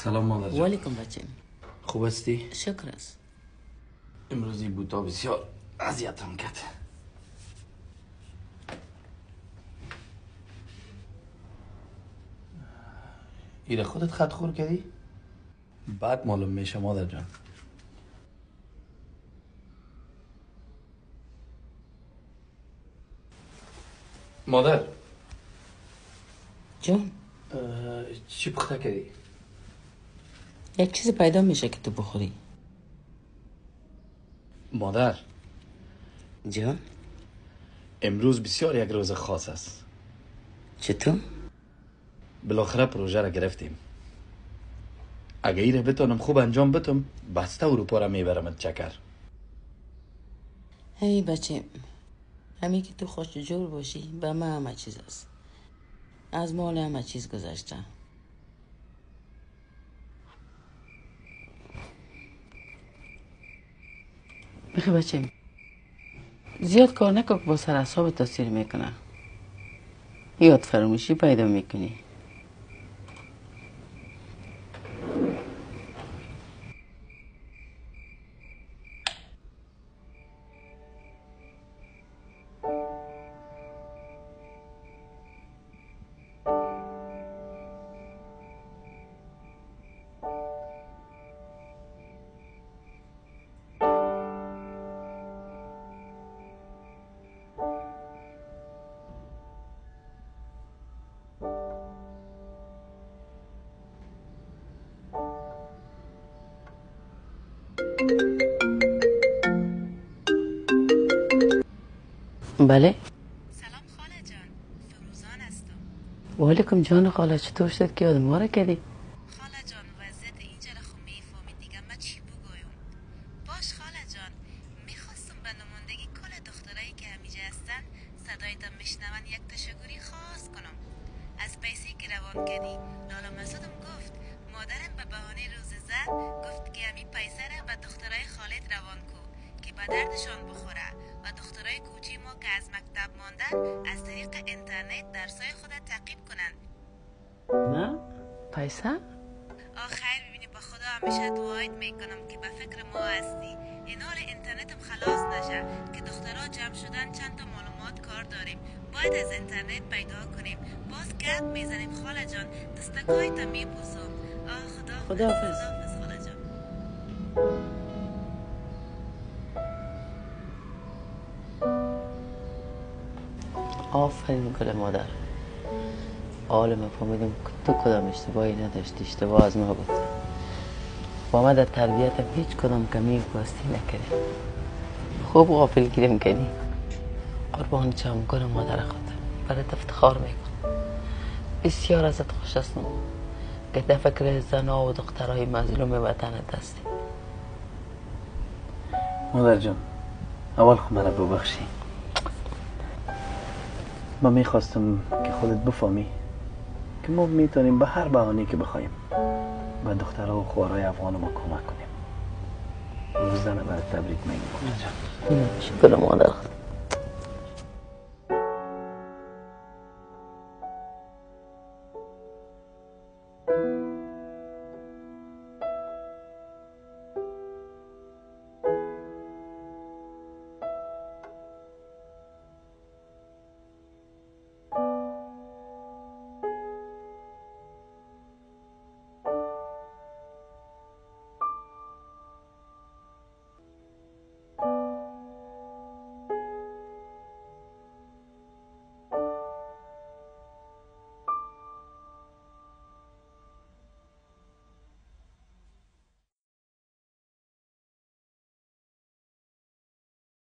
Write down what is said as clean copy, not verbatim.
سلام مادر جان. وعلیکم بچه. خوب هستی؟ شکر است. امروزی بوتا بسیار اذیتم کرد. ایره خودت خط خور کردی؟ بعد معلوم میشه مادر جان. مادر جان چی پخته کردی؟ یک چیز پیدا میشه که تو بخوری. مادر جان امروز بسیار یک روز خاص است. چطور؟ بالاخره پروژه را گرفتیم. اگه ایره بتونم خوب انجام بدم بسته اروپا را میبرم چکر. هی بچه، همی که تو خوش جور باشی به من همه چیز است. از مال همه چیز گذشته. بخی بچه، زیاد کار نکن که با سر اعصاب تاثیر میکنه. یاد فراموشی پیدا میکنی. بله. سلام خاله جان، فروزان هستم. وعلیکم جان خاله، چطور شد که یاد ما را کردی؟ خاله جان وضعیت اینجا را خو میفهمی دیگه، من چی بگویم؟ باش خاله جان، میخواستم به نمایندگی کل دخترایی که همیجا هستن صدایتان میشنون یک تشکری خاص کنم از پیسی که روان کردی. لالا مسعودم گفت مادرم به بهانه روز زن گفت که همی پیسه را به دخترای خالد روان کو که به دردشان بخوره و دخترای کوچی ما که از مکتب ماندن از طریق اینترنت درسای خود تعقیب کنند. نه؟ پیسه؟ آخر ببینی با خدا همیشه دعایت میکنم که به فکر ما هستی. این حال اینترنتم خلاص نشه که دخترها جمع شدن چند تا معلومات کار داریم، باید از اینترنت پیدا کنیم. باز گپ میزنیم خاله جان، دستگاهیت میبوسم. خداحافظ. خداحافظ خاله جان. آفرین گل مادر. حالا من فهمیدم که تو کدام اشتباهی نداشتی. اشتباه از ما بود. با ما در تربیتم هیچ کدام کمی و کاستی نکردی. خوب غافلگیری میکنی. قربان چم گل مادر خود، برات افتخار میکنم. بسیار ازت خوش هستم که در فکر زنها و دخترهای مظلوم وطنت هستی. مادر جان اول خود مرا ببخشی. من میخواستم که خودت بفهمی که ما میتونیم به هر بهانه‌ای که بخوایم به دخترها و خوارای افغان ما کمک کنیم. روز زن برات تبریک میگم مادر جان. شکر مادر خود.